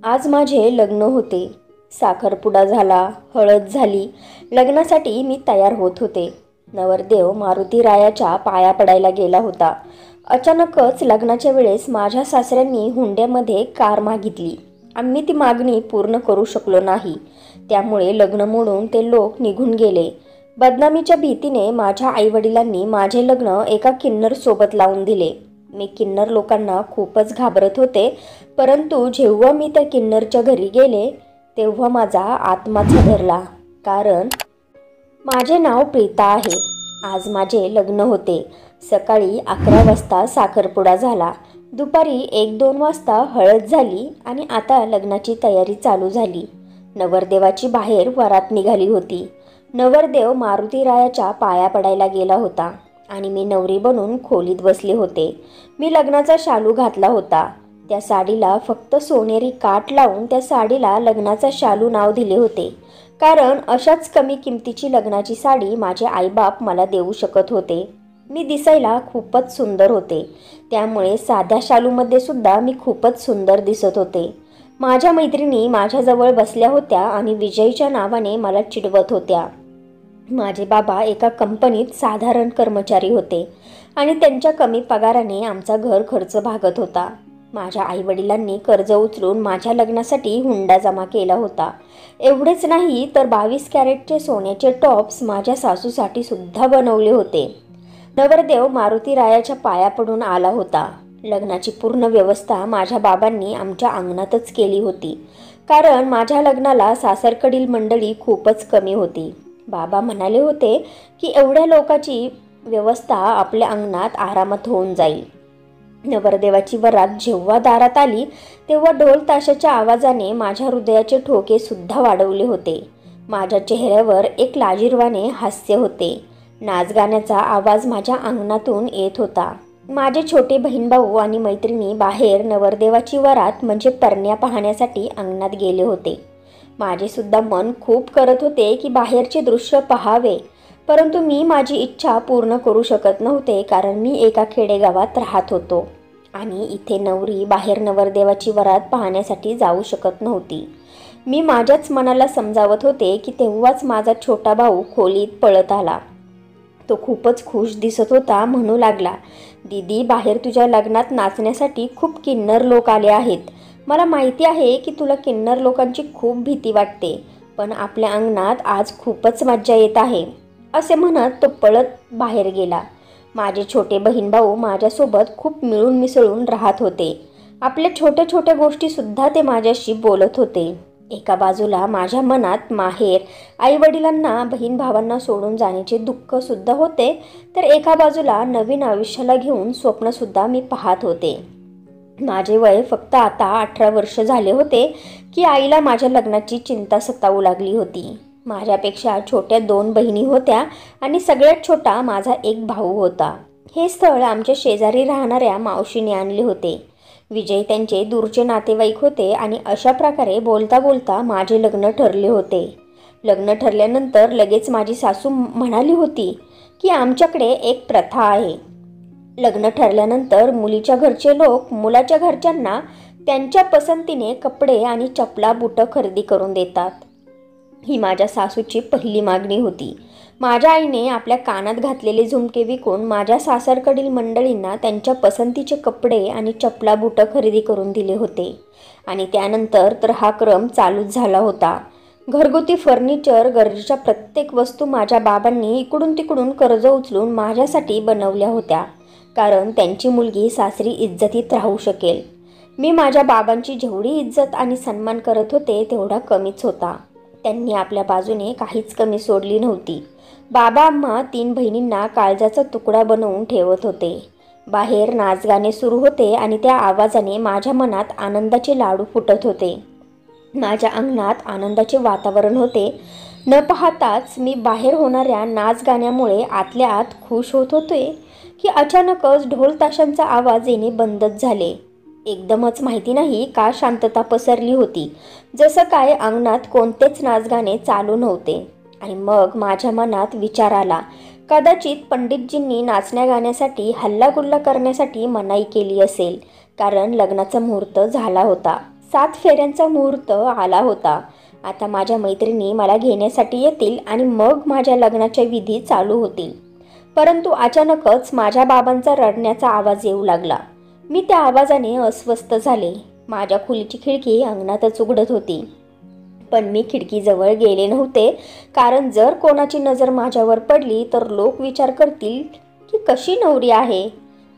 आज माझे लग्न होते. साखरपुडा झाला, हळद झाली. लग्नासाठी मी तयार होत होते. नवरदेव मारुती रायाच्या पाया पडायला गेला होता. अचानकच लग्नाच्या वेळेस माझ्या सासऱ्यांनी हुंड्यामध्ये कार मागितली. आम्ही ती मागणी पूर्ण करू शकलो नाही. त्यामुळे लग्न मोडून ते लोक निघून गेले. बदनामीच्या भीतीने माझ्या आईवडिलांनी माझे लग्न एका किन्नर सोबत लावून दिले. मी किन्नर लोकांना खूपच घाबरत होते. परंतु जेव्हा मी त्या किन्नरच्या घरी गेले तेव्हा माझा आत्माच धरला. कारण माझे नाव प्रीता आहे. आज माझे लग्न होते. सकाळी 11 वाजता साखरपुडा झाला. दुपारी 1-2 वाजता हळद झाली आणि आता लग्नाची तयारी चालू झाली. नवरदेवाची बाहेर वरात निघाली होती. नवरदेव मारुती रायाच्या पाया पडायला गेला होता आणि मी नवरी बनून खोलीत बसले होते. मी लग्नाचा शालू घातला होता. त्या साडीला फक्त सोनेरी काठ लावून त्या साडीला लग्नाचा शालू नाव दिले होते. कारण अशाच कमी किमतीची लग्नाची साडी माझे आईबाप मला देऊ शकत होते. मी दिसायला खूपच सुंदर होते. त्यामुळे साध्या शालूमध्ये सुद्धा मी खूपच सुंदर दिसत होते. माझ्या मैत्रिणी माझ्याजवळ बसल्या होत्या आणि विजयच्या नावाने मला चिडवत होत्या. माझे बाबा एका कंपनीत साधारण कर्मचारी होते आणि त्यांच्या कमी पगाराने आमचा घर खर्च भागत होता. माझ्या आईवडिलांनी कर्ज उचलून माझ्या लग्नासाठी हुंडा जमा केला होता. एवढेच नाही तर 22 कॅरेटचे सोन्याचे टॉप्स माझ्या सासूसाठी सुद्धा बनवले होते. नवरदेव मारुती रायाच्या पाया पडून आला होता. लग्नाची पूर्ण व्यवस्था माझ्या बाबांनी आमच्या अंगणातच केली होती. कारण माझ्या लग्नाला सासरकडील मंडळी खूपच कमी होती. बाबा म्हणाले होते की एवढ्या लोकांची व्यवस्था आपल्या अंगणात आरामात होऊन जाईल. नवरदेवाची वरात जेव्हा दारात आली तेव्हा ढोल ताशाच्या आवाजाने माझ्या हृदयाचे ठोके सुद्धा वाढवले होते. माझ्या चेहऱ्यावर एक लाजिरवाणे हास्य होते. नाचगाण्याचा आवाज माझ्या अंगणातून येत होता. माझे छोटे बहीण भाऊ आणि मैत्रिणी बाहेर नवरदेवाची वरात म्हणजे परण्या पाहण्यासाठी अंगणात गेले होते. माझे सुद्धा मन खूप करत होते की बाहेरचे दृश्य पाहावे. परंतु मी माझी इच्छा पूर्ण करू शकत नव्हते. कारण मी एका खेडेगावात राहत होतो आणि इथे नवरी बाहेर नवरदेवाची वरात पाहण्यासाठी जाऊ शकत नव्हती. मी माझ्याच मनाला समजावत होते की तेव्हाच माझा छोटा भाऊ खोलीत पळत आला. तो खूपच खुश दिसत होता. म्हणू लागला, दीदी, बाहेर तुझ्या लग्नात नाचण्यासाठी खूप किन्नर लोक आले आहेत. मला माहिती आहे की तुला किन्नर लोकांची खूप भीती वाटते, पण आपल्या अंगणात आज खूपच मज्जा येत आहे. असे म्हणत तो पळत बाहेर गेला. माझे छोटे बहीण भाऊ माझ्यासोबत खूप मिळून मिसळून राहत होते. आपल्या छोट्या छोट्या गोष्टीसुद्धा ते माझ्याशी बोलत होते. एका बाजूला माझ्या मनात माहेर, आईवडिलांना, बहीण भावांना सोडून जाण्याचे दुःखसुद्धा होते, तर एका बाजूला नवीन आयुष्याला घेऊन स्वप्नसुद्धा मी पाहत होते. माझे वय फक्त आता 18 वर्ष झाले होते की आईला माझ्या लग्नाची चिंता सतावू लागली होती. माझ्यापेक्षा छोट्या 2 बहिणी होत्या आणि सगळ्यात छोटा माझा एक भाऊ होता. हे स्थळ आमच्या शेजारी राहणाऱ्या मावशीने आणले होते. विजय त्यांचे दूरचे नातेवाईक होते आणि अशा प्रकारे बोलता बोलता माझे लग्न ठरले होते. लग्न ठरल्यानंतर लगेच माझी सासू म्हणाली होती की आमच्याकडे एक प्रथा आहे. लग्न ठरल्यानंतर मुलीच्या घरचे लोक मुलाच्या घरच्यांना त्यांच्या पसंतीने कपडे आणि चपला बुटं खरेदी करून देतात. ही माझ्या सासूची पहिली मागणी होती. माझ्या आईने आपल्या कानात घातलेले झुमके विकून माझ्या सासरकडील मंडळींना त्यांच्या पसंतीचे कपडे आणि चपला बुटं खरेदी करून दिले होते. आणि त्यानंतर तर हा क्रम चालूच झाला होता. घरगुती फर्निचर, गरजेच्या प्रत्येक वस्तू माझ्या बाबांनी इकडून तिकडून कर्ज उचलून माझ्यासाठी बनवल्या होत्या. कारण त्यांची मुलगी सासरी इज्जतीत राहू शकेल. मी माझ्या बाबांची जेवढी इज्जत आणि सन्मान करत होते तेवढा कमीच होता. त्यांनी आपल्या बाजूने काहीच कमी सोडली नव्हती. बाबा आम्हा 3 बहिणींना काळजाचा तुकडा बनवून ठेवत होते. बाहेर नाचगाणे सुरू होते आणि त्या आवाजाने माझ्या मनात आनंदाचे लाडू फुटत होते. माझ्या अंगणात आनंदाचे वातावरण होते. न पाहताच मी बाहेर होणाऱ्या नाचगाण्यामुळे आतल्या आत खुश होत होते की अचानकच ढोल ताशांचा आवाज येणे बंदच झाले. एकदमच माहिती नाही का शांतता पसरली होती. जसं काय अंगणात कोणतेच नाचगाणे चालू नव्हते. आणि मग माझ्या मनात विचार आला, कदाचित पंडितजींनी नाचण्या गाण्यासाठी हल्लागुल्ला करण्यासाठी मनाई केली असेल. कारण लग्नाचा मुहूर्त झाला होता. 7 फेऱ्यांचा मुहूर्त आला होता. आता माझ्या मैत्रिणी मला घेण्यासाठी येतील आणि मग माझ्या लग्नाच्या विधी चालू होतील. परंतु अचानकच माझ्या बाबांचा रडण्याचा आवाज येऊ लागला. मी त्या आवाजाने अस्वस्थ झाले. माझ्या खोलीची खिडकी अंगणातच उघडत होती, पण मी खिडकीजवळ गेले नव्हते, कारण जर कोणाची नजर माझ्यावर पडली तर लोक विचार करतील की कशी नवरी आहे.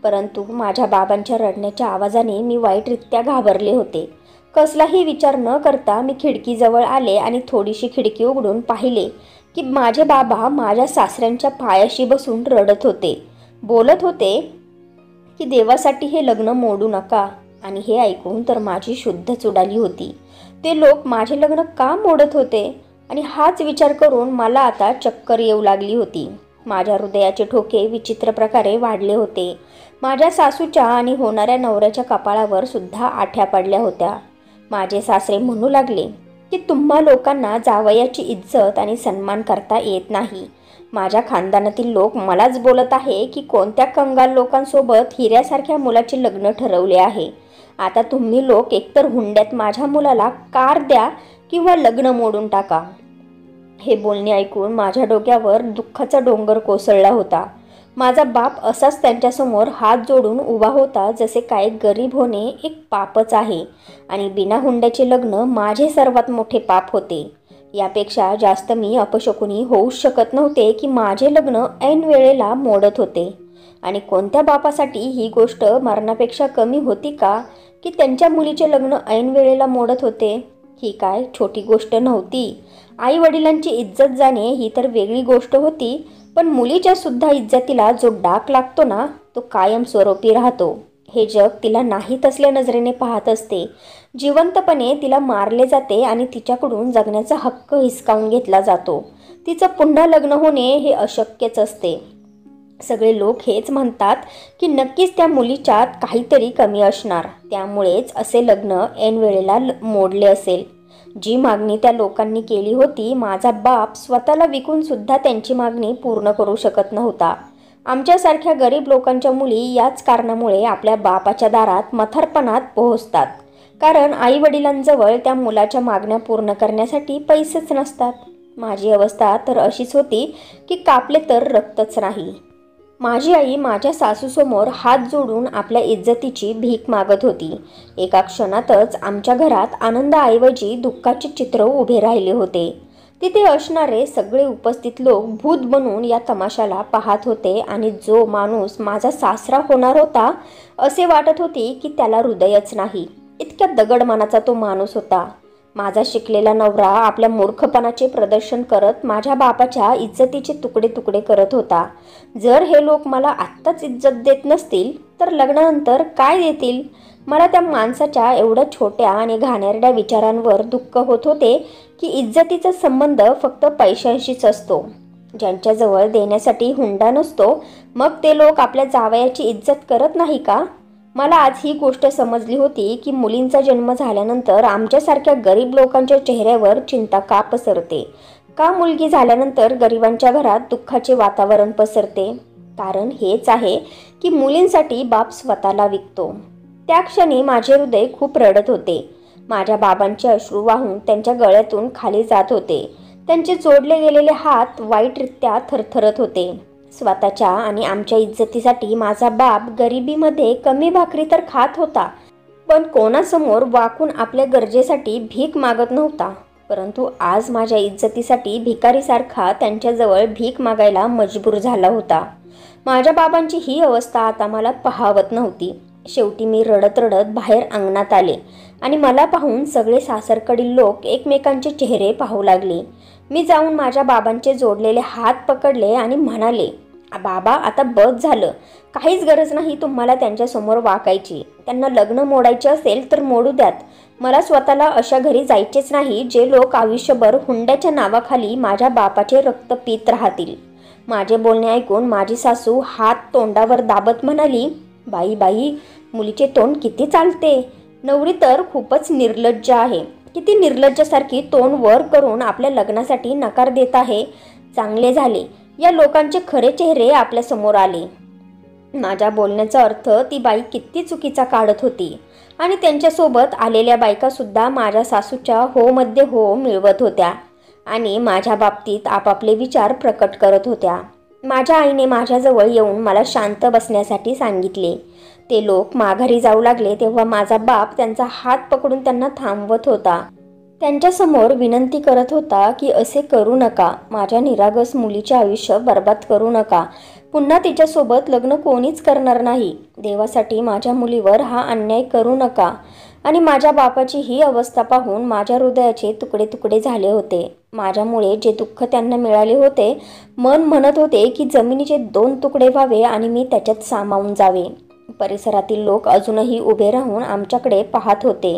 परंतु माझ्या बाबांच्या रडण्याच्या आवाजाने मी वाईटरित्या घाबरले होते. कसलाही विचार न करता मी खिडकीजवळ आले आणि थोडीशी खिडकी उघडून पाहिले की माझे बाबा माझ्या सासऱ्यांच्या पायाशी बसून रडत होते. बोलत होते की देवासाठी हे लग्न मोडू नका. आणि हे ऐकून तर माझी शुद्धच उडाली होती. ते लोक माझे लग्न का मोडत होते? आणि हाच विचार करून मला आता चक्कर येऊ लागली होती. माझ्या हृदयाचे ठोके विचित्र प्रकारे वाढले होते. माझ्या सासूच्या आणि होणाऱ्या नवऱ्याच्या कपाळावर सुद्धा आठ्या पडल्या होत्या. माझे सासरे म्हणू लागले की तुम्हा लोकांना जावयाची इज्जत आणि सन्मान करता येत नाही. माझ्या खानदानातील लोक मलाच बोलत आहे की कोणत्या कंगाल लोकांसोबत हिऱ्यासारख्या मुलाचे लग्न ठरवले आहे. आता तुम्ही लोक एकतर हुंड्यात माझ्या मुलाला कार द्या किंवा लग्न मोडून टाका. हे बोलणे ऐकून माझ्या डोक्यावर दुःखाचा डोंगर कोसळला होता. माझा बाप असाच त्यांच्यासमोर हात जोडून उभा होता, जसे काय गरीब होणे एक पापच आहे आणि बिना हुंड्याचे लग्न माझे सर्वात मोठे पाप होते. यापेक्षा जास्त मी अपशकुनी होऊ शकत नव्हते की माझे लग्न ऐन वेळेला मोडत होते. आणि कोणत्या बापासाठी ही गोष्ट मरणापेक्षा कमी होती का की त्यांच्या मुलीचे लग्न ऐन वेळेला मोडत होते? ही काय छोटी गोष्ट नव्हती. आई वडिलांची इज्जत जाणे ही तर वेगळी गोष्ट होती, पण मुलीच्या सुद्धा इज्जतीला जो डाग लागतो ना, तो कायमस्वरूपी राहतो. हे जग तिला नाही तसल्या नजरेने पाहत असते. जिवंतपणे तिला मारले जाते आणि तिच्याकडून जगण्याचा हक्क हिसकावून घेतला जातो. तिचं पुन्हा लग्न होणे हे अशक्यच असते. सगळे लोक हेच म्हणतात की नक्कीच त्या मुलीच्यात काहीतरी कमी असणार, त्यामुळेच असे लग्न ऐन वेळेला मोडले असेल. जी मागणी त्या लोकांनी केली होती, माझा बाप स्वतःला विकून सुद्धा त्यांची मागणी पूर्ण करू शकत नव्हता. आमच्यासारख्या गरीब लोकांच्या मुली याच कारणामुळे आपल्या बापाच्या दारात म्हातारपणात पोहोचतात, कारण आई वडिलांजवळ त्या मुलाच्या मागण्या पूर्ण करण्यासाठी पैसेच नसतात. माझी अवस्था तर अशीच होती की कापले तर रक्तच नाही. माझी आई माझ्या सासूसमोर हात जोडून आपल्या इज्जतीची भीक मागत होती. एका क्षणातच आमच्या घरात आनंदाऐवजी दुःखाचे चित्र उभे राहिले होते. तिथे असणारे सगळे उपस्थित लोक भूत बनून या तमाशाला पाहत होते आणि जो माणूस माझा सासरा होणार होता असे वाटत होते की त्याला हृदयच नाही, इतक्या दगड मनाचा तो माणूस होता. माझा शिकलेला नवरा आपल्या मूर्खपणाचे प्रदर्शन करत माझ्या बापाच्या इज्जतीचे तुकडे तुकडे करत होता. जर हे लोक मला आत्ताच इज्जत देत नसतील तर लग्नानंतर काय देतील? मला त्या माणसाच्या एवढ्या छोट्या आणि घाणेरड्या विचारांवर दुःख होत होते की इज्जतीचा संबंध फक्त पैशांशीच असतो. ज्यांच्याजवळ देण्यासाठी हुंडा नसतो, मग ते लोक आपल्या जावयाची इज्जत करत नाही का? मला आज ही गोष्ट समजली होती की मुलींचा जन्म झाल्यानंतर आमच्यासारख्या गरीब लोकांच्या चेहऱ्यावर चिंता का पसरते, का मुलगी झाल्यानंतर गरिबांच्या घरात दुःखाचे वातावरण पसरते. कारण हेच आहे की मुलींसाठी बाप स्वतःला विकतो. त्या क्षणी माझे हृदय खूप रडत होते. माझ्या बाबांचे अश्रू वाहून त्यांच्या गळ्यातून खाली जात होते. त्यांचे जोडले गेलेले हात वाईटरित्या थरथरत होते. स्वतःच्या आणि आमच्या इज्जतीसाठी माझा बाप गरिबीमध्ये कमी भाकरी तर खात होता, पण कोणासमोर वाकून आपल्या गरजेसाठी भीक मागत नव्हता. परंतु आज माझ्या इज्जतीसाठी भिकारीसारखा त्यांच्याजवळ भीक मागायला मजबूर झाला होता. माझ्या बाबांची ही अवस्था आता मला पाहावत नव्हती. शेवटी मी रडत रडत बाहेर अंगणात आले आणि मला पाहून सगळे सासरकडील लोक एकमेकांचे चेहरे पाहू लागले. मी जाऊन माझ्या बाबांचे जोडलेले हात पकडले आणि म्हणाले, बाबा आता बस झालं, काहीच गरज नाही तुम्हाला त्यांच्यासमोर वाकायची. त्यांना लग्न मोडायचे असेल तर मोडू द्यात. मला स्वतःला अशा घरी जायचेच नाही जे लोक आयुष्यभर हुंड्याच्या नावाखाली माझ्या बापाचे रक्त पीत राहतील. माझे बोलणे ऐकून माझी सासू हात तोंडावर दाबत म्हणाली, बाई बाई, मुलीचे तोंड किती चालते. नवरी तर खूपच निर्लज्ज आहे. किती निर्लज्जासारखी तोंड वर करून आपल्या लग्नासाठी नकार देत आहे. चांगले झाले या लोकांचे खरे चेहरे आपल्या समोर आले. माझ्या बोलण्याचा अर्थ ती बाई किती चुकीचा काढत होती. आणि त्यांच्यासोबत आलेल्या बायकासुद्धा माझ्या सासूच्या होमध्ये हो मिळवत होत्या आणि माझ्या बाबतीत आपापले विचार प्रकट करत होत्या. माझ्या आईने माझ्याजवळ येऊन मला शांत बसण्यासाठी सांगितले. ते लोक माघारी जाऊ लागले तेव्हा माझा बाप त्यांचा हात पकडून त्यांना थांबवत होता. त्यांच्यासमोर विनंती करत होता की असे करू नका, माझ्या निरागस मुलीचे आयुष्य बर्बाद करू नका. पुन्हा तिच्यासोबत लग्न कोणीच करणार नाही. देवासाठी माझ्या मुलीवर हा अन्याय करू नका. आणि माझ्या बापाची ही अवस्था पाहून माझ्या हृदयाचे तुकडे तुकडे झाले होते. माझ्यामुळे जे दुःख त्यांना मिळाले होते, मन म्हणत होते की जमिनीचे 2 तुकडे व्हावे आणि मी त्याच्यात सामावून जावे. परिसरातील लोक अजूनही उभे राहून आमच्याकडे पाहत होते.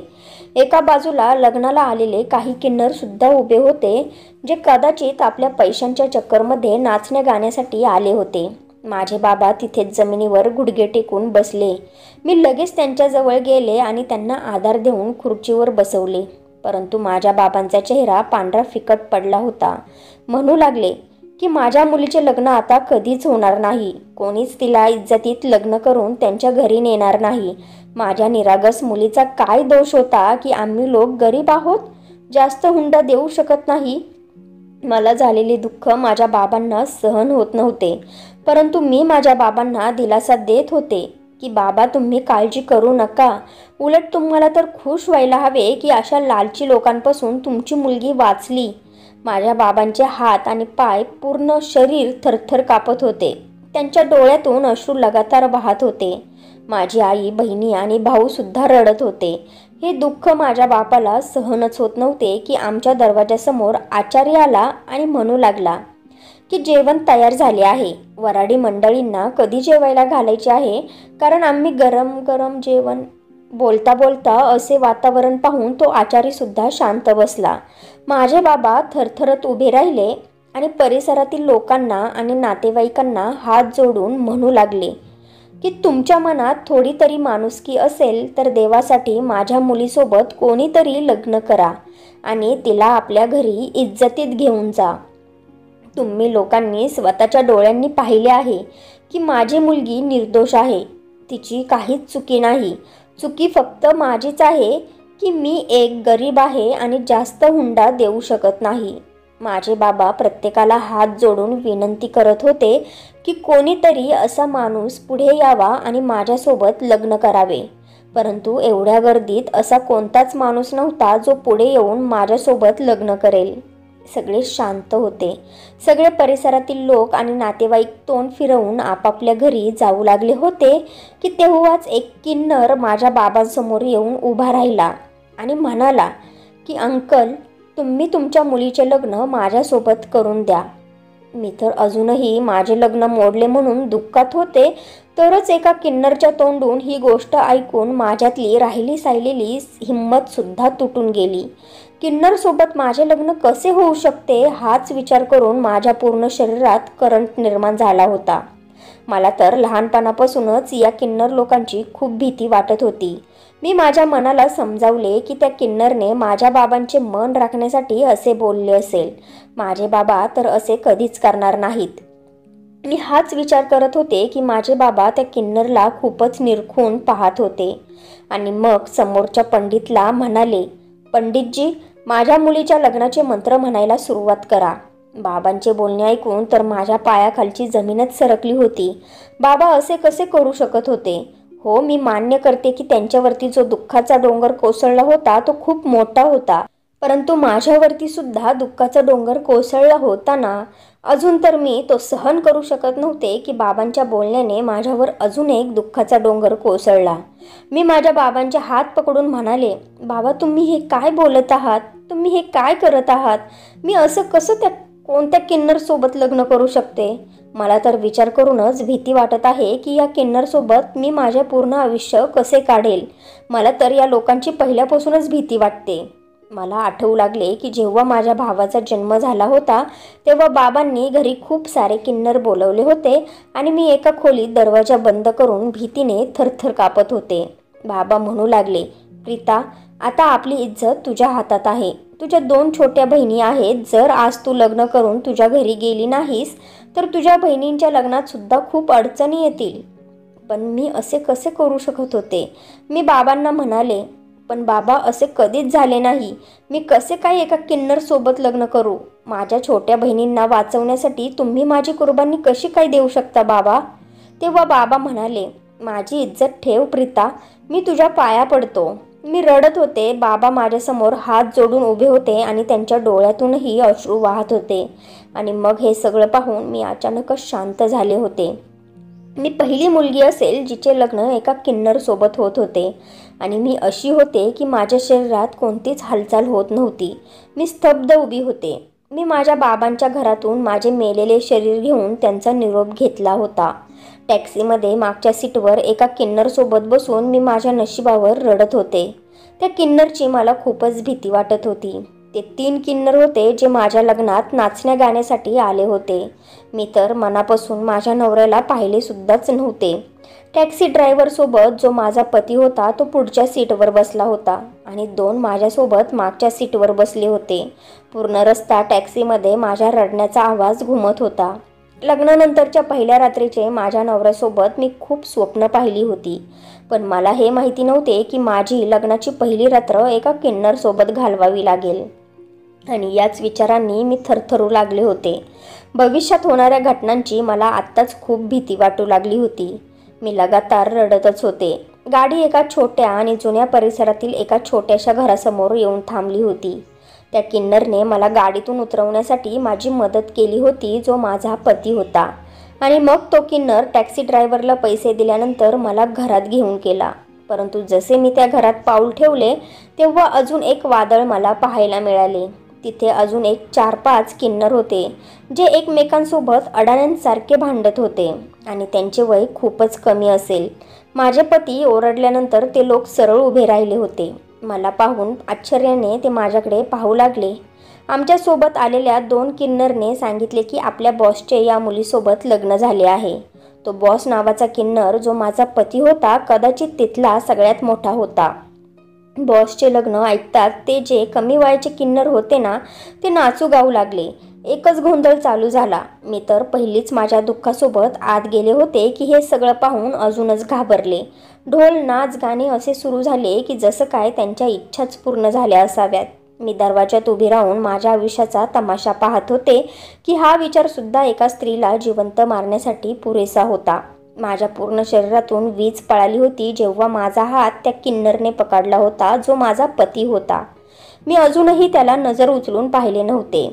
एका बाजूला लग्नाला आलेले काही किन्नर सुद्धा उभे होते, जे कदाचित आपल्या पैशांच्या चक्करमध्ये नाचण्या गाण्यासाठी आले होते. माझे बाबा तिथेच जमिनीवर गुडघे टेकून बसले. मी लगेच त्यांच्याजवळ गेले आणि त्यांना आधार देऊन खुर्चीवर बसवले. परंतु माझ्या बाबांचा चेहरा पांढरा फिकट पडला होता. म्हणू लागले की माझ्या मुलीचे लग्न आता कधीच होणार नाही. कोणीच तिला इज्जतीत लग्न करून त्यांच्या घरी नेणार नाही. माझ्या निरागस मुलीचा काय दोष होता की आम्ही लोक गरीब आहोत, जास्त हुंडा देऊ शकत नाही. मला झालेले दुःख माझ्या बाबांना सहन होत नव्हते, परंतु मी माझ्या बाबांना दिलासा देत होते की बाबा तुम्ही काळजी करू नका. उलट तुम्हाला तर खुश व्हायला हवे की अशा लालची लोकांपासून तुमची मुलगी वाचली. माझ्या बाबांचे हात आणि पाय, पूर्ण शरीर थरथर कापत होते. त्यांच्या डोळ्यातून अश्रू लगातार वाहत होते. माझी आई, बहिणी आणि भाऊ सुद्धा रडत होते. हे दुःख माझ्या बापाला सहनच होत नव्हते की आमच्या दरवाजासमोर आचार्य आला आणि म्हणू लागला की जेवण तयार झाले आहे. वराडी मंडळींना कधी जेवायला घालायचे आहे, कारण आम्ही गरम गरम जेवण. बोलता बोलता असे वातावरण पाहून तो आचारी सुद्धा शांत बसला. माझे बाबा थरथरत उभे राहिले आणि परिसरातील लोकांना आणि नातेवाईकांना हात जोडून म्हणू लागले की तुमच्या मनात थोडी तरी माणुसकी असेल तर देवासाठी माझ्या मुलीसोबत कोणीतरी लग्न करा आणि तिला आपल्या घरी इज्जतीत घेऊन जा. तुम्ही लोकांनी स्वतःच्या डोळ्यांनी पाहिले आहे की माझी मुलगी निर्दोष आहे. तिची काहीच चुकी नाही. चुकी फक्त माझीच आहे की मी एक गरीब आहे आणि जास्त हुंडा देऊ शकत नाही. माझे बाबा प्रत्येकाला हात जोडून विनंती करत होते की कोणीतरी असा माणूस पुढे यावा आणि माझ्यासोबत लग्न करावे. परंतु एवढ्या गर्दीत असा कोणताच माणूस नव्हता जो पुढे येऊन माझ्यासोबत लग्न करेल. सगळे शांत होते. सगळे परिसरातील लोक आणि नातेवाईक तोंड फिरवून आपापल्या घरी जाऊ लागले होते की तेव्हाच एक किन्नर माझ्या बाबांसमोर येऊन उभा राहिला आणि म्हणाला की अंकल, तुम्ही तुमच्या मुलीचे लग्न माझ्यासोबत करून द्या. मी तर अजूनही माझे लग्न मोडले म्हणून दुःखात होते. तरच एका किन्नरच्या तोंडून ही गोष्ट ऐकून माझ्यातली राहिली सायलेली हिंमत सुद्धा तुटून गेली. किन्नर सोबत माझे लग्न कसे होऊ शकते हाच विचार करून माझ्या पूर्ण शरीरात करंट निर्माण झाला होता. मला तर लहानपणापासूनच या किन्नर लोकांची खूप भीती वाटत होती. मी माझ्या मनाला समजावले की त्या किन्नरने माझ्या बाबांचे मन राखण्यासाठी असे बोलले असेल. माझे बाबा तर असे कधीच करणार नाहीत. मी हाच विचार करत होते की माझे बाबा त्या किन्नरला खूपच निरखून पाहत होते आणि मग समोरच्या पंडितला म्हणाले, पंडितजी, माझ्या मुलीच्या लग्नाचे मंत्र म्हणायला सुरुवात करा. बाबांचे बोलणे ऐकून तर माझ्या पायाखालची जमीनच सरकली होती. बाबा असे कसे करू शकत होते? हो, मी मान्य करते की त्यांच्यावरती जो दुःखाचा डोंगर कोसळला होता तो खूप मोठा होता, परंतु माझ्यावरती सुद्धा दुःखाचा डोंगर कोसळला होता ना. अजून तर मी तो सहन करू शकत नव्हते की बाबांच्या बोलण्याने माझ्यावर अजून एक दुःखाचा डोंगर कोसळला. मी माझ्या बाबांचे हात पकडून म्हणाले, बाबा तुम्ही हे काय बोलत आहात? तुम्ही हे काय करत आहात? मी असं कसं त्या कोणत्या किन्नर सोबत लग्न करू शकते? मला तर विचार करूनच भीती वाटत आहे की या किन्नर सोबत मी माझे पूर्ण आयुष्य कसे काढेल. मला तर या लोकांची पहिल्यापासूनच भीती वाटते. मला आठवू लागले की जेव्हा माझ्या भावाचा जन्म झाला होता तेव्हा बाबांनी घरी खूप सारे किन्नर बोलवले होते आणि मी एका खोलीत दरवाजा बंद करून भीतीने थरथर कापत होते. बाबा म्हणू लागले, प्रीता, आता आपली इज्जत तुझ्या हातात आहे. तुझ्या 2 छोट्या बहिणी आहेत. जर आज तू लग्न करून तुझ्या घरी गेली नाहीस तर तुझ्या बहिणींच्या लग्नात सुद्धा खूप अडचणी येतील. पण मी असे कसे करू शकत होते? मी बाबांना म्हणाले, पण बाबा असे कधीच झाले नाही. मी कसे काय एका किन्नरसोबत लग्न करू? माझ्या छोट्या बहिणींना वाचवण्यासाठी तुम्ही माझी कुर्बानी कशी काय देऊ शकता बाबा? तेव्हा बाबा म्हणाले, माझी इज्जत ठेव प्रीता, मी तुझ्या पाया पडतो. मी रडत होते. बाबा माझ्यासमोर हात जोडून उभे होते आणि त्यांच्या डोळ्यातूनही अश्रू वाहत होते. आणि मग हे सगळं पाहून मी अचानकच शांत झाले होते. मी पहिली मुलगी असेल जिचे लग्न एका किन्नरसोबत होत होते आणि मी अशी होते की माझ्या शरीरात कोणतीच हालचाल होत नव्हती. मी स्तब्ध उभी होते. मी माझ्या बाबांच्या घरातून माझे मेलेले शरीर घेऊन त्यांचा निरोप घेतला होता. टॅक्सीमध्ये मागच्या सीटवर एका किन्नरसोबत बसून मी माझ्या नशिबावर रडत होते. त्या किन्नरची मला खूपच भीती वाटत होती. ते 3 किन्नर होते जे माझ्या लग्नात नाचण्या गाण्यासाठी आले होते. मी तर मनापासून माझ्या नवऱ्याला पाहिले सुद्धाच नव्हते. टॅक्सी ड्रायव्हरसोबत जो माझा पती होता तो पुढच्या सीटवर बसला होता आणि 2 माझ्यासोबत मागच्या सीटवर बसले होते. पूर्ण रस्ता टॅक्सीमध्ये माझ्या रडण्याचा आवाज घुमत होता. लग्नानंतरच्या पहिल्या रात्रीचे माझ्या नवऱ्यासोबत मी खूप स्वप्न पाहिली होती, पण मला हे माहिती नव्हते की माझी लग्नाची पहिली रात्र एका किन्नरसोबत घालवावी लागेल. आणि याच विचारांनी मी थरथरू लागले होते. भविष्यात होणाऱ्या घटनांची मला आत्ताच खूप भीती वाटू लागली होती. मी लगातार रडतच होते. गाडी एका छोट्या आणि जुन्या परिसरातील एका छोट्याशा घरासमोर येऊन थांबली होती. त्या किन्नरने मला गाडीतून उतरवण्यासाठी माझी मदत केली होती, जो माझा पती होता. आणि मग तो किन्नर टॅक्सी ड्रायव्हरला पैसे दिल्यानंतर मला घरात घेऊन गेला. परंतु जसे मी त्या घरात पाऊल ठेवले तेव्हा अजून एक वादळ मला पाहायला मिळाले. तिथे अजून एक 4-5 किन्नर होते जे एकमेकांसोबत अडाण्यांसारखे भांडत होते आणि त्यांचे वय खूपच कमी असेल. माझे पती ओरडल्यानंतर ते लोक सरळ उभे राहिले होते. मला पाहून आश्चर्याने ते माझ्याकडे पाहू लागले. आमच्यासोबत आलेल्या 2 किन्नरने सांगितले की आपल्या बॉसचे या मुलीसोबत लग्न झाले आहे. तो बॉस नावाचा किन्नर जो माझा पती होता कदाचित तिथला सगळ्यात मोठा होता. बॉसचे लग्न ऐकतात ते जे कमी वयाचे किन्नर होते ना, ते नाचू गाऊ लागले. एकच गोंधळ चालू झाला. मी तर पहिलीच माझ्या दुःखासोबत आत गेले होते की हे सगळं पाहून अजूनच घाबरले. ढोल, नाच, गाणे असे सुरू झाले की जसं काय त्यांच्या इच्छाच पूर्ण झाल्या असाव्यात. मी दरवाजात उभी राहून माझ्या आयुष्याचा तमाशा पाहत होते की हा विचारसुद्धा एका स्त्रीला जिवंत मारण्यासाठी पुरेसा होता. माझ्या पूर्ण शरीरातून वीज पळाली होती जेव्हा माझा हात त्या किन्नरने पकडला होता, जो माझा पती होता. मी अजूनही त्याला नजर उचलून पाहिले नव्हते,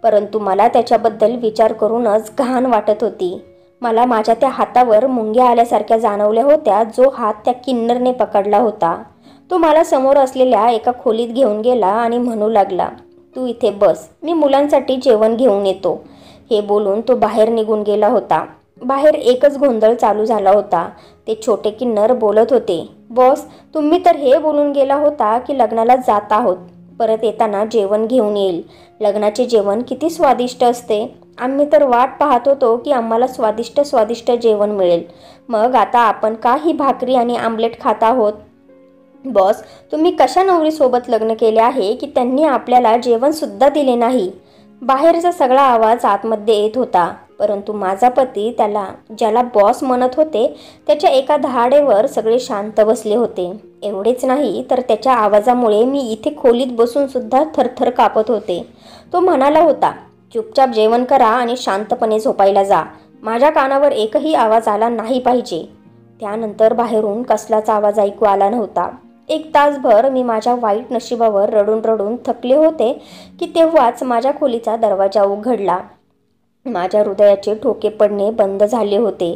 परंतु मला त्याच्याबद्दल विचार करूनच घाण वाटत होती. मला माझ्या त्या हातावर मुंग्या आल्यासारख्या जाणवल्या होत्या, जो हात त्या किन्नरने पकडला होता. तो मला समोर असलेल्या एका खोलीत घेऊन गेला आणि म्हणू लागला, तू इथे बस, मी मुलांसाठी जेवण घेऊन येतो. हे बोलून तो बाहेर निघून गेला होता. बाहेर एकच गोंधळ चालू झाला होता. ते छोटे किन्नर बोलत होते, बॉस, तुम्ही तर हे बोलून गेला होता की लग्नाला जात आहोत, परत येताना जेवण घेऊन येईल. लग्नाचे जेवण किती स्वादिष्ट असते. आम्ही तर वाट पाहत होतो की आम्हाला स्वादिष्ट स्वादिष्ट जेवण मिळेल. मग आता आपण का ही भाकरी आणि आमलेट खात आहोत? बॉस, तुम्ही कशा नवरीसोबत लग्न केले आहे की त्यांनी आपल्याला जेवणसुद्धा दिले नाही? बाहेरचा सगळा आवाज आतमध्ये येत होता, परंतु माझा पती ज्याला बॉस म्हणत होते त्याच्या एका दहाडेवर सगळे शांत बसले होते. एवढेच नाही तर त्याच्या आवाजामुळे मी इथे खोलीत बसून सुद्धा थरथर कापत होते. तो म्हणाला होता, चुपचाप जेवण करा आणि शांतपणे झोपायला जा. माझ्या कानावर एकही आवाज आला नाही पाहिजे. त्यानंतर बाहेरून कसलाच आवाज ऐकू आला नव्हता. 1 तासभर मी माझ्या वाईट नशिबावर रडून रडून थकले होते की तेव्हाच माझ्या खोलीचा दरवाजा उघडला. माझ्या हृदयाचे ठोके पडणे बंद झाले होते.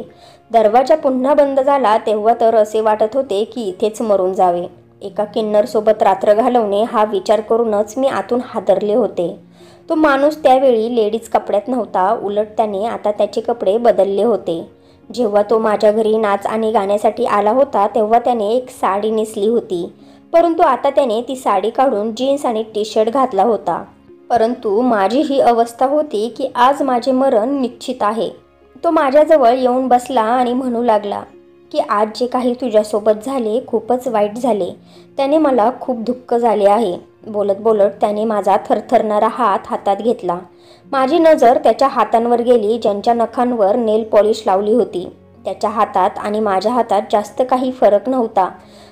दरवाजा पुन्हा बंद झाला तेव्हा तर असे वाटत होते की इथेच मरून जावे. एका किन्नरसोबत रात्र घालवणे हा विचार करूनच मी आतून हादरले होते. तो माणूस त्यावेळी लेडीज कपड्यात नव्हता, उलट त्याने आता त्याचे कपडे बदलले होते. जेव्हा तो माझ्या घरी नाच आणि गाण्यासाठी आला होता तेव्हा त्याने एक साडी नेसली होती, परंतु आता त्याने ती साडी काढून जीन्स आणि टी-शर्ट घातला होता. परंतु माझी ही अवस्था होती की आज माझे मरण निश्चित आहे. तो माझ्याजवळ येऊन बसला आणि म्हणू लागला की आज जे काही तुझ्यासोबत झाले खूपच वाईट झाले. त्याने मला खूप दुःख झाले आहे. बोलत बोलत त्याने माझा थरथरणारा हात हातात घेतला. माझी नजर त्याच्या हातांवर गेली ज्यांच्या नखांवर नेल पॉलिश लावली होती. त्याच्या हातात आणि माझ्या हातात जास्त काही फरक नव्हता.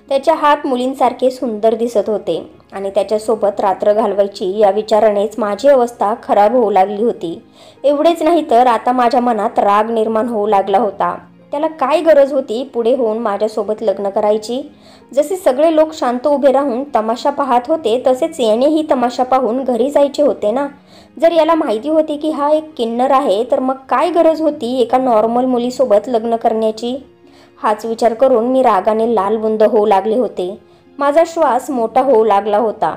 त्याचे हात मुलींसारखे सुंदर दिसत होते आणि त्याच्यासोबत रात्र घालवायची या विचारानेच माझी अवस्था खराब होऊ लागली होती. एवढेच नाही तर आता माझ्या मनात राग निर्माण होऊ लागला होता. त्याला काय गरज होती पुढे होऊन माझ्यासोबत लग्न करायची? जसे सगळे लोक शांत उभे राहून तमाशा पाहत होते तसेच यानेही तमाशा पाहून घरी जायचे होते ना. जर याला माहिती होती की हा एक किन्नर आहे तर मग काय गरज होती एका नॉर्मल मुलीसोबत लग्न करण्याची? हाच विचार करून मी रागाने लालबुंद होऊ लागले होते. माझा श्वास मोठा होऊ लागला होता.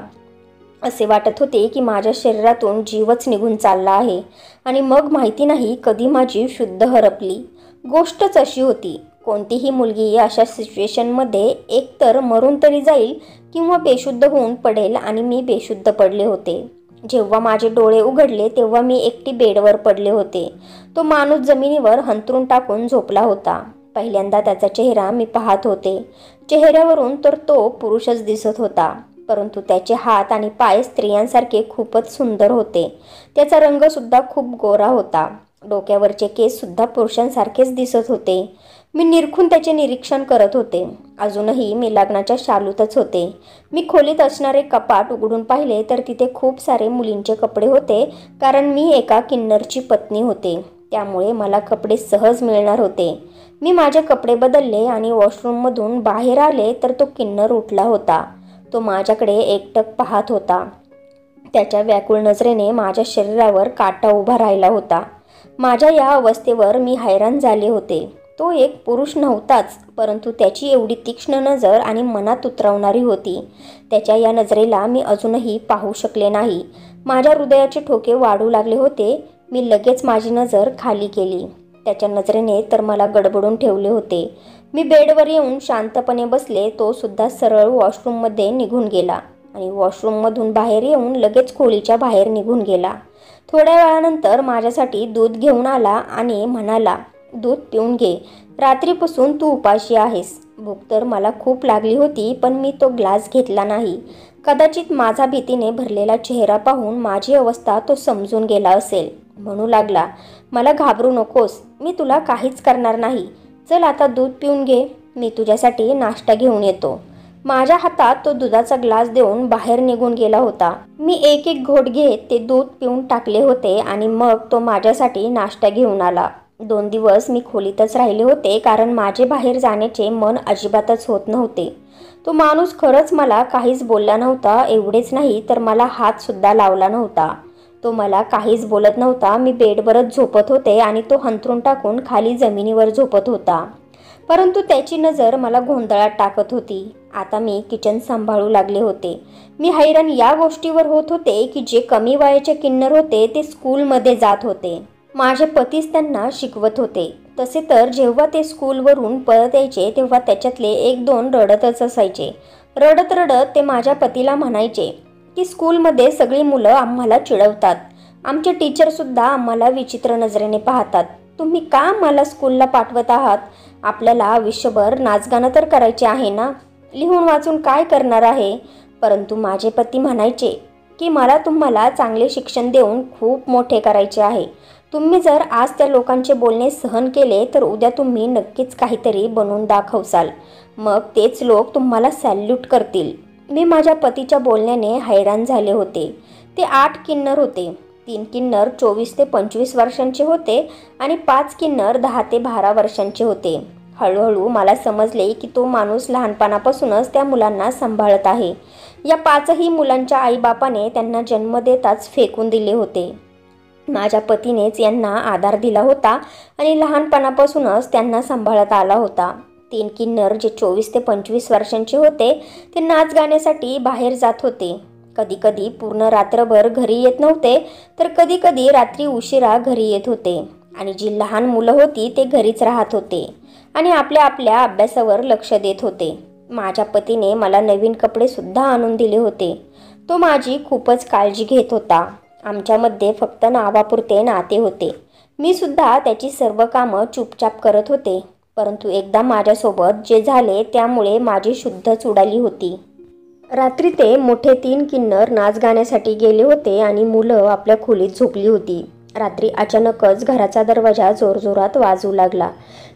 असे वाटत होते की माझ्या शरीरातून जीवच निघून चालला आहे आणि मग माहिती नाही कधी माझी शुद्ध हरपली. गोष्टच अशी होती, कोणतीही मुलगी अशा सिच्युएशनमध्ये एकतर मरून तरी जाईल किंवा बेशुद्ध होऊन पडेल आणि मी बेशुद्ध पडले होते. जेव्हा माझे डोळे उघडले तेव्हा मी एकटी बेडवर पडले होते. तो माणूस जमिनीवर हंतरून टाकून झोपला होता. पहिल्यांदा त्याचा चेहरा मी पाहत होते. चेहऱ्यावरून तर तो पुरुषच दिसत होता, परंतु त्याचे हात आणि पाय स्त्रियांसारखे खूपच सुंदर होते. त्याचा रंगसुद्धा खूप गोरा होता. डोक्यावरचे केससुद्धा पुरुषांसारखेच दिसत होते. मी निरखून त्याचे निरीक्षण करत होते. अजूनही मी लग्नाच्या शालूतच होते. मी खोलीत असणारे कपाट उघडून पाहिले तर तिथे खूप सारे मुलींचे कपडे होते, कारण मी एका किन्नरची पत्नी होते. त्यामुळे मला कपडे सहज मिळणार होते. मी माझे कपडे बदलले आणि वॉशरूममधून बाहेर आले तर तो किन्नर उठला होता. तो माझ्याकडे एकटक पाहत होता. त्याच्या व्याकुळ नजरेने माझ्या शरीरावर काटा उभा राहिला होता. माझ्या या अवस्थेवर मी हैराण झाले होते. तो एक पुरुष नव्हताच, परंतु त्याची एवढी तीक्ष्ण नजर आणि मनात उतरवणारी होती. त्याच्या या नजरेला मी अजूनही पाहू शकले नाही. माझ्या हृदयाचे ठोके वाढू लागले होते. मी लगेच माझी नजर खाली केली. त्याच्या नजरेने तर मला गडबडून ठेवले होते. मी बेडवर येऊन शांतपणे बसले. तो सुद्धा सरळ वॉशरूममध्ये निघून गेला आणि वॉशरूममधून बाहेर येऊन लगेच खोलीच्या बाहेर निघून गेला. थोड्या वेळानंतर माझ्यासाठी दूध घेऊन आला आणि म्हणाला, दूध पिऊन घे. रात्रीपासून तू उपाशी आहेस. भूक तर मला खूप लागली होती, पण मी तो ग्लास घेतला नाही. कदाचित माझा भीतीने भरलेला चेहरा पाहून माझी अवस्था तो समजून गेला असेल. म्हणू लागला, मला घाबरू नकोस, मी तुला काहीच करणार नाही. चल आता दूध पिऊन घे, मी तुझ्यासाठी नाश्ता घेऊन येतो. माझ्या हातात तो दुधाचा ग्लास देऊन बाहेर निघून गेला होता. मी एक एक घोट घेत ते दूध पिऊन टाकले होते आणि मग तो माझ्यासाठी नाश्ता घेऊन आला. 2 दिवस मी खोलीतच राहिले होते, कारण माझे बाहेर जाण्याचे मन अजिबातच होत नव्हते. तो माणूस खरंच मला काहीच बोलला नव्हता. एवढेच नाही तर मला हातसुद्धा लावला नव्हता. तो मला काहीच बोलत नव्हता. मी बेडवरच झोपत होते आणि तो हंतरून टाकून खाली जमिनीवर झोपत होता. परंतु त्याची नजर मला गोंधळात टाकत होती. आता मी किचन सांभाळू लागले होते. मी हैराण या गोष्टीवर होत होते की जे कमी वयाचे किन्नर होते ते स्कूलमध्ये जात होते. माझे पतीच त्यांना शिकवत होते. तसे तर जेव्हा ते स्कूलवरून परत यायचे तेव्हा त्याच्यातले 1-2 रडतच असायचे. रडत रडत ते माझ्या पतीला म्हणायचे की स्कूलमध्ये सगळी मुलं आम्हाला चिडवतात. आमचे टीचरसुद्धा आम्हाला विचित्र नजरेने पाहतात. तुम्ही का मला स्कूलला पाठवत आहात? आपल्याला आयुष्यभर नाचगाणं तर करायचे आहे ना, लिहून वाचून काय करणार आहे? परंतु माझे पती म्हणायचे की मला तुम्हाला चांगले शिक्षण देऊन खूप मोठे करायचे आहे. तुम्ही जर आज त्या लोकांचे बोलणे सहन केले तर उद्या तुम्ही नक्कीच काहीतरी बनवून दाखवसाल. मग तेच लोक तुम्हाला सॅल्यूट करतील. मी माझ्या पतीच्या बोलण्याने हैराण झाले होते. ते 8 किन्नर होते. 3 किन्नर 24 ते 25 वर्षांचे होते आणि 5 किन्नर 10 ते 12 वर्षांचे होते. हळूहळू मला समजले की तो माणूस लहानपणापासूनच त्या मुलांना सांभाळत आहे. या 5ही मुलांच्या आईबापाने त्यांना जन्म देताच फेकून दिले होते. माझ्या पतीनेच यांना आधार दिला होता आणि लहानपणापासूनच त्यांना सांभाळत आला होता. 3 किन्नर जे 24 ते 25 वर्षांचे होते ते नाच गाण्यासाठी बाहेर जात होते. कधी कधी पूर्ण रात्रभर घरी येत नव्हते तर कधी कधी रात्री उशिरा घरी येत होते. आणि जी लहान मुलं होती ते घरीच राहत होते आणि आपल्या आपल्या अभ्यासावर लक्ष देत होते. माझ्या पतीने मला नवीन कपडेसुद्धा आणून दिले होते. तो माझी खूपच काळजी घेत होता. आमच्यामध्ये फक्त नावापुरते नाते होते. मी सुद्धा त्याची सर्व कामं चुपचाप करत होते. परंतु एकदा माझ्यासोबत जे झाले त्यामुळे माझी शुद्धच उडाली होती. रात्री ते मोठे 3 किन्नर नाच गाण्यासाठी गेले होते आणि मुलं आपल्या खोलीत झोपली होती. रात्री अचानकच घराचा दरवाजा जोरजोरात वाजू लागला.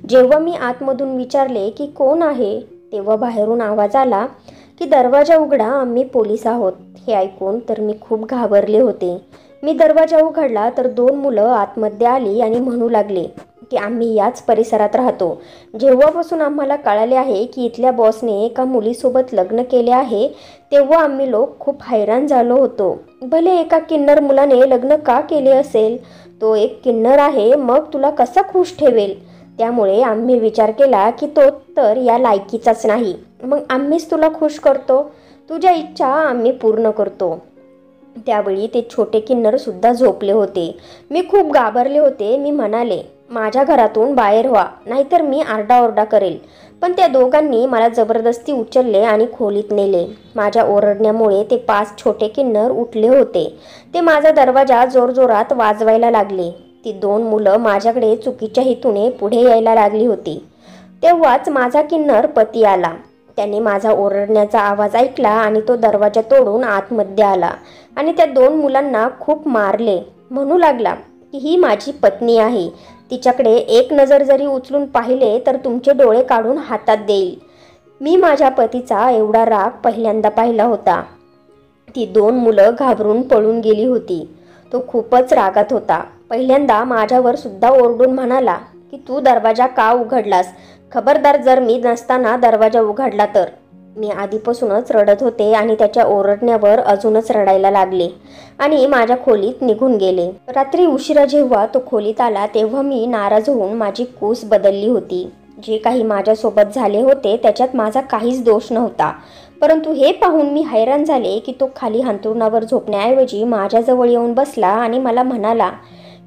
जेव्हा मी आतमधून विचारले की कोण आहे, तेव्हा बाहेरून आवाज आला की दरवाजा उघडा, आम्ही पोलीस आहोत. हे ऐकून तर मी खूप घाबरले होते. मी दरवाजा उघडला तर 2 मुलं आतमध्ये आली आणि म्हणू लागले की आम्ही याच परिसरात राहतो. जेव्हापासून आम्हाला कळाले आहे की इथल्या बॉसने एका मुलीसोबत लग्न केले आहे, तेव्हा आम्ही लोक खूप हैराण झालो होतो. भले एका किन्नर मुलाने लग्न का केले असेल? तो एक किन्नर आहे, मग तुला कसा खुश ठेवेल? त्यामुळे आम्ही विचार केला की तो तर या लायकीचाच नाही, मग आम्हीच तुला खुश करतो. तुझ्या इच्छा आम्ही पूर्ण करतो. त्यावेळी ते छोटे किन्नर सुद्धा झोपले होते. मी खूप घाबरले होते. मी म्हणाले, माझ्या घरातून बाहेर व्हा, नाहीतर मी आरडाओरडा करेल. पण त्या दोघांनी मला जबरदस्ती उचलले आणि खोलीत नेले. माझ्या ओरडण्यामुळे ते 5 छोटे किन्नर उठले होते. ते माझा दरवाजा जोरजोरात वाजवायला लागले. ती 2 मुलं माझ्याकडे चुकीच्या हेतूने पुढे यायला लागली होती. तेव्हाच माझा किन्नर पती आला. त्याने माझा ओरडण्याचा आवाज ऐकला आणि तो दरवाजा तोडून आतमध्ये आला आणि त्या 2 मुलांना खूप मारले. म्हणू लागला की ही माझी पत्नी आहे, तिच्याकडे एक नजर जरी उचलून पाहिले तर तुमचे डोळे काढून हातात देईल. मी माझ्या पतीचा एवढा राग पहिल्यांदा पाहिला होता. ती 2 मुलं घाबरून पळून गेली होती. तो खूपच रागात होता. पहिल्यांदा माझ्यावर सुद्धा ओरडून म्हणाला की तू दरवाजा का उघडलास? खबरदार जर मी नसताना दरवाजा उघडला तर. मी आधीपासूनच रडत होते आणि त्याच्या ओरडण्यावर अजूनच रडायला लागले आणि माझ्या खोलीत निघून गेले. रात्री उशिरा जेव्हा तो खोलीत आला तेव्हा मी नाराज होऊन माझी कूस बदलली होती. जे काही माझ्यासोबत झाले होते त्याच्यात माझा काहीच दोष नव्हता, परंतु हे पाहून मी हैराण झाले की तो खाली अंथरुणावर झोपण्याऐवजी माझ्याजवळ येऊन बसला आणि मला म्हणाला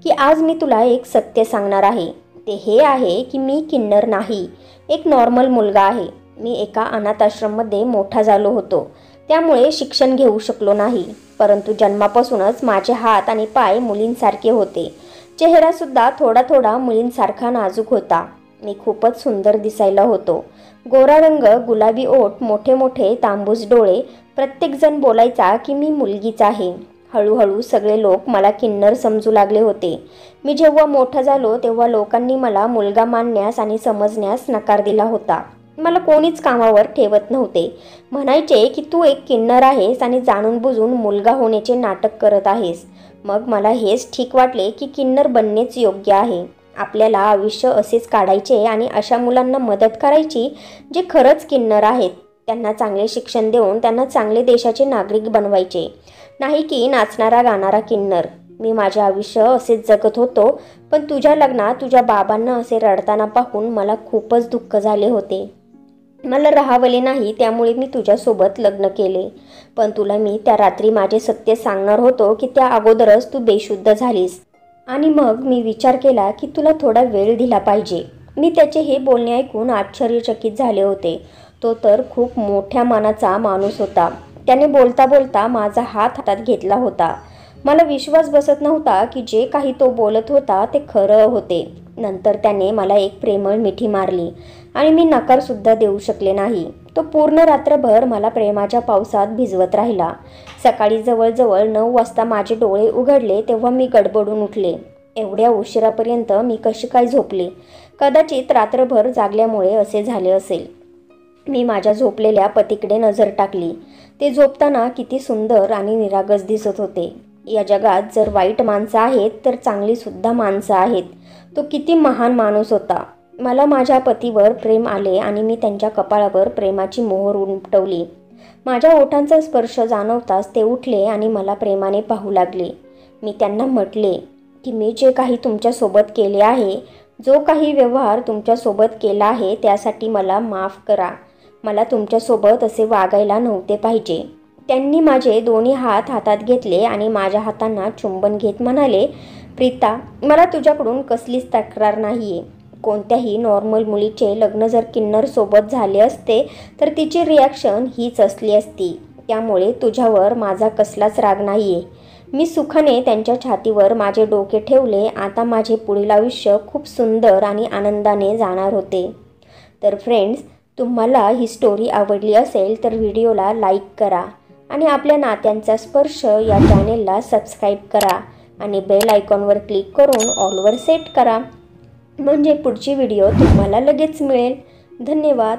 की आज मी तुला एक सत्य सांगणार आहे. ते हे आहे की मी किन्नर नाही, एक नॉर्मल मुलगा आहे. मी एका अनाथ आश्रममध्ये मोठा झालो होतो, त्यामुळे शिक्षण घेऊ शकलो नाही. परंतु जन्मापासूनच माझे हात आणि पाय मुलींसारखे होते. चेहरासुद्धा थोडा थोडा मुलींसारखा नाजूक होता. मी खूपच सुंदर दिसायला होतो. गोरा रंग, गुलाबी ओठ, मोठे मोठे तांबूस डोळे. प्रत्येकजण बोलायचा की मी मुलगीच आहे. हळूहळू सगळे लोक मला किन्नर समजू लागले होते. मी जेव्हा मोठा झालो तेव्हा लोकांनी मला मुलगा मानण्यास आणि समजण्यास नकार दिला होता. मला कोणीच कामावर ठेवत नव्हते. म्हणायचे की तू एक किन्नर आहेस आणि जाणून बुजून मुलगा होण्याचे नाटक करत आहेस. मग मला हेच ठीक वाटले की किन्नर बनणेच योग्य आहे. आपल्याला आयुष्य असेच काढायचे आणि अशा मुलांना मदत करायची जे खरंच किन्नर आहेत. त्यांना चांगले शिक्षण देऊन त्यांना चांगले देशाचे नागरिक बनवायचे, नाही की नाचणारा गाणारा किन्नर. मी माझे आयुष्य असेच जगत होतो, पण तुझ्या लग्नात तुझ्या बाबांना असे रडताना पाहून मला खूपच दुःख झाले होते. मला राहावले नाही, त्यामुळे मी तुझ्यासोबत लग्न केले. पण तुला मी त्या रात्री माझे सत्य सांगणार होतो की त्या अगोदरच तू बेशुद्ध झालीस. आणि मग मी विचार केला की तुला थोडा वेळ दिला पाहिजे. मी त्याचे हे बोलणे ऐकून आश्चर्यचकित झाले होते. तो तर खूप मोठ्या मनाचा माणूस होता. त्याने बोलता बोलता माझा हात हातात घेतला होता. मला विश्वास बसत नव्हता की जे काही तो बोलत होता ते खरं होते. नंतर त्याने मला एक प्रेमळ मिठी मारली आणि मी नकारसुद्धा देऊ शकले नाही. तो पूर्ण रात्रभर मला प्रेमाच्या पावसात भिजवत राहिला. सकाळी जवळजवळ 9 वाजता माझे डोळे उघडले तेव्हा मी गडबडून उठले. एवढ्या उशिरापर्यंत मी कशी काय झोपले? कदाचित रात्रभर जागल्यामुळे असे झाले असेल. मी माझ्या झोपलेल्या पतीकडे नजर टाकली. ते झोपताना किती सुंदर आणि निरागस दिसत होते. या जगात जर वाईट माणसं आहेत तर चांगलीसुद्धा माणसं आहेत. तो किती महान माणूस होता. मला माझ्या पतीवर प्रेम आले आणि मी त्यांच्या कपाळावर प्रेमाची मोहर उमटवली. माझ्या ओठांचा स्पर्श जाणवताच ते उठले आणि मला प्रेमाने पाहू लागले. मी त्यांना म्हटले की मी जे काही तुमच्यासोबत केले आहे, जो काही व्यवहार तुमच्यासोबत केला आहे त्यासाठी मला माफ करा. मला तुमच्यासोबत असे वागायला नव्हते पाहिजे. त्यांनी माझे दोन्ही हात हातात घेतले आणि माझ्या हातांना चुंबन घेत म्हणाले, प्रीता, मला तुझ्याकडून कसलीच तक्रार नाही आहे. कोणत्याही नॉर्मल मुलीचे लग्न जर किन्नर सोबत झाले असते तर तिची रिॲक्शन हीच असली असती. त्यामुळे तुझ्यावर माझा कसलाच राग नाही आहे. मी सुखाने त्यांच्या छातीवर माझे डोके ठेवले. आता माझे पुढील आयुष्य खूप सुंदर आणि आनंदाने जाणार होते. तर फ्रेंड्स, तुम्हाला ही स्टोरी आवडली असेल तर व्हिडिओला लाईक करा आणि आपल्या नात्यांचा स्पर्श या चॅनेलला सबस्क्राईब करा. आणि बेल आयकॉनवर क्लिक करून ऑलवर सेट करा, म्हणजे पुढची व्हिडिओ तुम्हाला लगेच मिळेल. धन्यवाद.